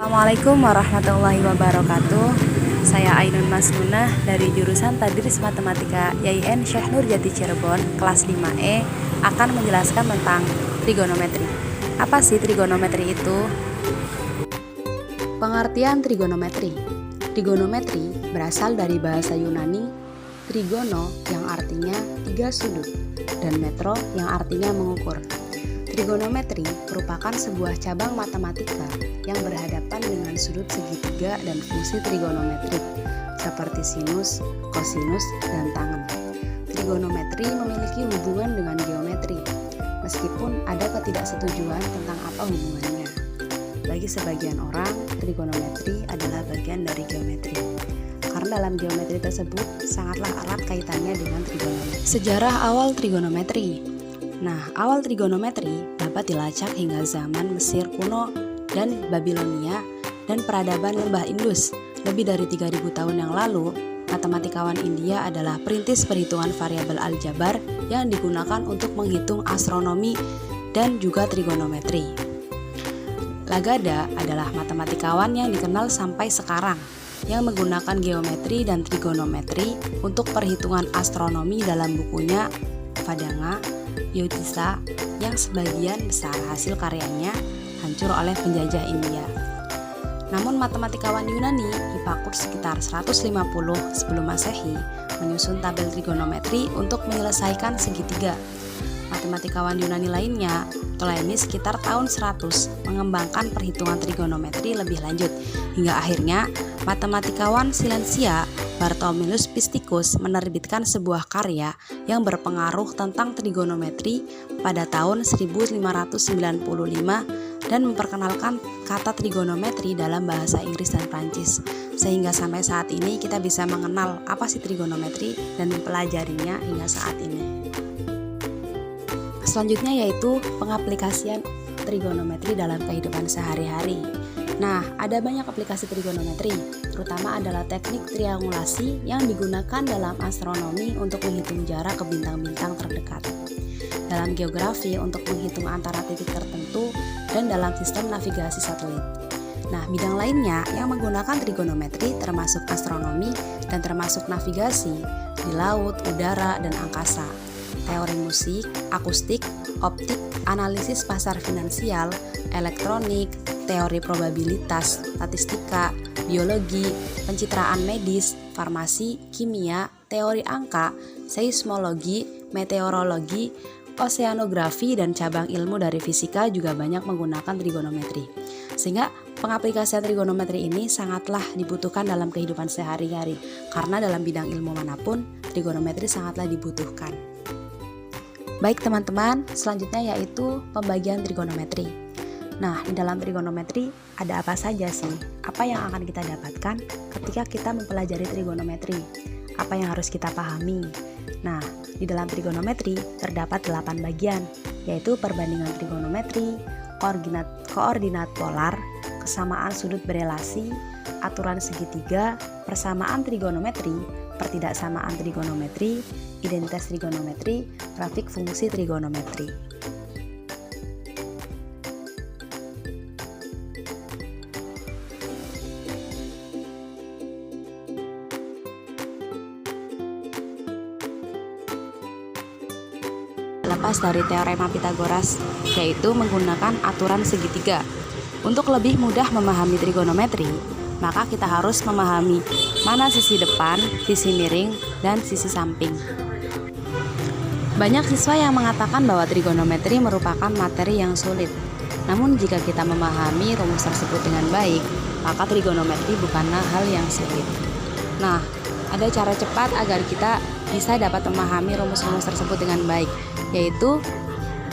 Assalamualaikum warahmatullahi wabarakatuh. Saya Ainun Masnunah dari jurusan Tadris Matematika YIN Syekh Nurjati Cirebon kelas 5E akan menjelaskan tentang trigonometri. Apa sih trigonometri itu? Pengertian trigonometri. Trigonometri berasal dari bahasa Yunani trigono yang artinya tiga sudut dan metro yang artinya mengukur. Trigonometri merupakan sebuah cabang matematika yang berhadapan dengan sudut segitiga dan fungsi trigonometrik seperti sinus, kosinus, dan tangen. Trigonometri memiliki hubungan dengan geometri, meskipun ada ketidaksetujuan tentang apa hubungannya. Bagi sebagian orang, trigonometri adalah bagian dari geometri, karena dalam geometri tersebut sangatlah erat kaitannya dengan trigonometri. Sejarah awal trigonometri. Nah, awal trigonometri dapat dilacak hingga zaman Mesir kuno dan Babilonia dan peradaban lembah Indus. Lebih dari 3000 tahun yang lalu, matematikawan India adalah perintis perhitungan variabel aljabar yang digunakan untuk menghitung astronomi dan juga trigonometri. Lagada adalah matematikawan yang dikenal sampai sekarang yang menggunakan geometri dan trigonometri untuk perhitungan astronomi dalam bukunya Vedanga Jyotisa yang sebagian besar hasil karyanya hancur oleh penjajah India. Namun matematikawan Yunani Hipparchus sekitar 150 sebelum Masehi menyusun tabel trigonometri untuk menyelesaikan segitiga. Matematikawan Yunani lainnya, Ptolemy sekitar tahun 100 mengembangkan perhitungan trigonometri lebih lanjut hingga akhirnya matematikawan Silesia Bartholomeus Pisticus menerbitkan sebuah karya yang berpengaruh tentang trigonometri pada tahun 1595 dan memperkenalkan kata trigonometri dalam bahasa Inggris dan Prancis. Sehingga sampai saat ini kita bisa mengenal apa sih trigonometri dan mempelajarinya hingga saat ini. Selanjutnya yaitu pengaplikasian trigonometri dalam kehidupan sehari-hari. Nah, ada banyak aplikasi trigonometri, terutama adalah teknik triangulasi yang digunakan dalam astronomi untuk menghitung jarak ke bintang-bintang terdekat, dalam geografi untuk menghitung antara titik tertentu, dan dalam sistem navigasi satelit. Nah, bidang lainnya yang menggunakan trigonometri termasuk astronomi dan termasuk navigasi di laut, udara, dan angkasa, teori musik, akustik, optik, analisis pasar finansial, elektronik, teori probabilitas, statistika, biologi, pencitraan medis, farmasi, kimia, teori angka, seismologi, meteorologi, oseanografi, dan cabang ilmu dari fisika juga banyak menggunakan trigonometri. Sehingga pengaplikasian trigonometri ini sangatlah dibutuhkan dalam kehidupan sehari-hari, karena dalam bidang ilmu manapun, trigonometri sangatlah dibutuhkan. Baik teman-teman, selanjutnya yaitu pembagian trigonometri. Nah, di dalam trigonometri ada apa saja sih? Apa yang akan kita dapatkan ketika kita mempelajari trigonometri? Apa yang harus kita pahami? Nah, di dalam trigonometri terdapat 8 bagian, yaitu perbandingan trigonometri, koordinat polar, kesamaan sudut berelasi, aturan segitiga, persamaan trigonometri, pertidaksamaan trigonometri, identitas trigonometri, grafik fungsi trigonometri. Lepas dari teorema Pythagoras, yaitu menggunakan aturan segitiga. Untuk lebih mudah memahami trigonometri, maka kita harus memahami mana sisi depan, sisi miring, dan sisi samping. Banyak siswa yang mengatakan bahwa trigonometri merupakan materi yang sulit. Namun jika kita memahami rumus tersebut dengan baik, maka trigonometri bukanlah hal yang sulit. Nah, ada cara cepat agar kita bisa dapat memahami rumus-rumus tersebut dengan baik, yaitu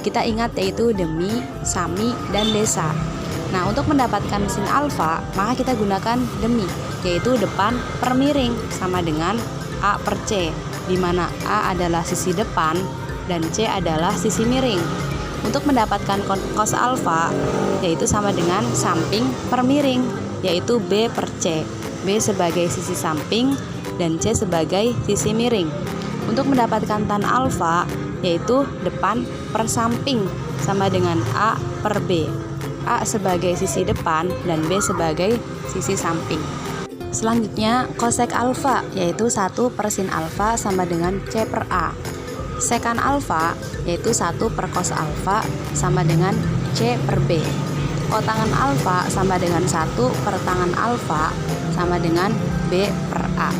kita ingat yaitu demi, sami, dan desa. Nah, untuk mendapatkan sin alfa, maka kita gunakan demi, yaitu depan per miring sama dengan A per C, di mana A adalah sisi depan dan C adalah sisi miring. Untuk mendapatkan cos alfa, yaitu sama dengan samping per miring, yaitu B per C. B sebagai sisi samping dan C sebagai sisi miring. Untuk mendapatkan tan alfa, yaitu depan per samping sama dengan A per B. A sebagai sisi depan dan B sebagai sisi samping. Selanjutnya, kosek alfa yaitu 1 per sin alfa sama dengan C per A. Sekan alfa yaitu 1 per cos alfa sama dengan C per B. Kotangan alfa sama dengan 1 per tangan alfa sama dengan B per A.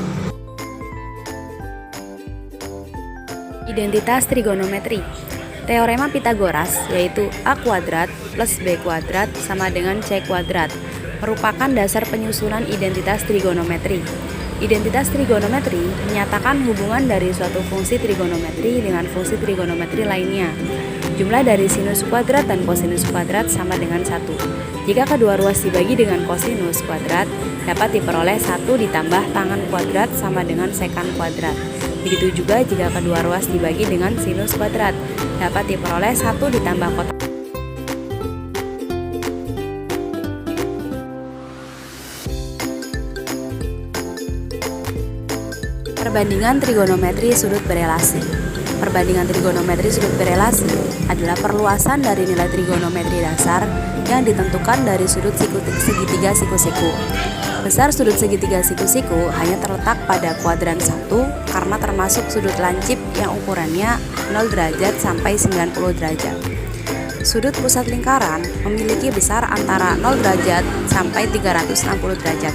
Identitas trigonometri. Teorema Pitagoras yaitu A kuadrat plus B kuadrat sama dengan C kuadrat merupakan dasar penyusunan identitas trigonometri. Identitas trigonometri menyatakan hubungan dari suatu fungsi trigonometri dengan fungsi trigonometri lainnya. Jumlah dari sinus kuadrat dan kosinus kuadrat sama dengan 1. Jika kedua ruas dibagi dengan kosinus kuadrat, dapat diperoleh 1 ditambah tangan kuadrat sama dengan sekan kuadrat. Begitu juga jika kedua ruas dibagi dengan sinus kuadrat, dapat diperoleh 1 ditambah kotak. Perbandingan trigonometri sudut berelasi. Perbandingan trigonometri sudut berelasi adalah perluasan dari nilai trigonometri dasar yang ditentukan dari sudut segitiga siku-siku. Besar sudut segitiga siku-siku hanya terletak pada kuadran 1 karena termasuk sudut lancip yang ukurannya 0 derajat sampai 90 derajat. Sudut pusat lingkaran memiliki besar antara 0 derajat sampai 360 derajat.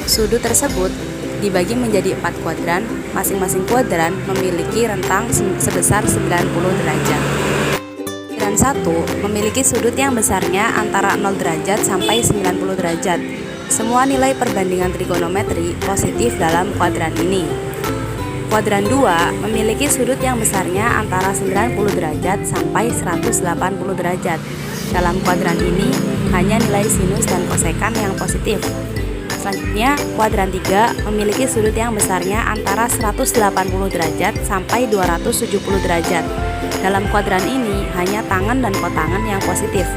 Sudut tersebut dibagi menjadi 4 kuadran, masing-masing kuadran memiliki rentang sebesar 90 derajat. Kuadran 1 memiliki sudut yang besarnya antara 0 derajat sampai 90 derajat. Semua nilai perbandingan trigonometri positif dalam kuadran ini. Kuadran 2 memiliki sudut yang besarnya antara 90 derajat sampai 180 derajat. Dalam kuadran ini hanya nilai sinus dan kosekan yang positif. Selanjutnya, kuadran 3 memiliki sudut yang besarnya antara 180 derajat sampai 270 derajat. Dalam kuadran ini hanya tangan dan kotangan yang positif.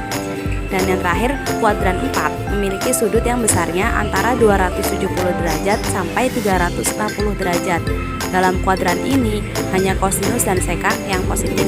Dan yang terakhir, kuadran 4 memiliki sudut yang besarnya antara 270 derajat sampai 360 derajat. Dalam kuadran ini hanya kosinus dan sekan yang positif.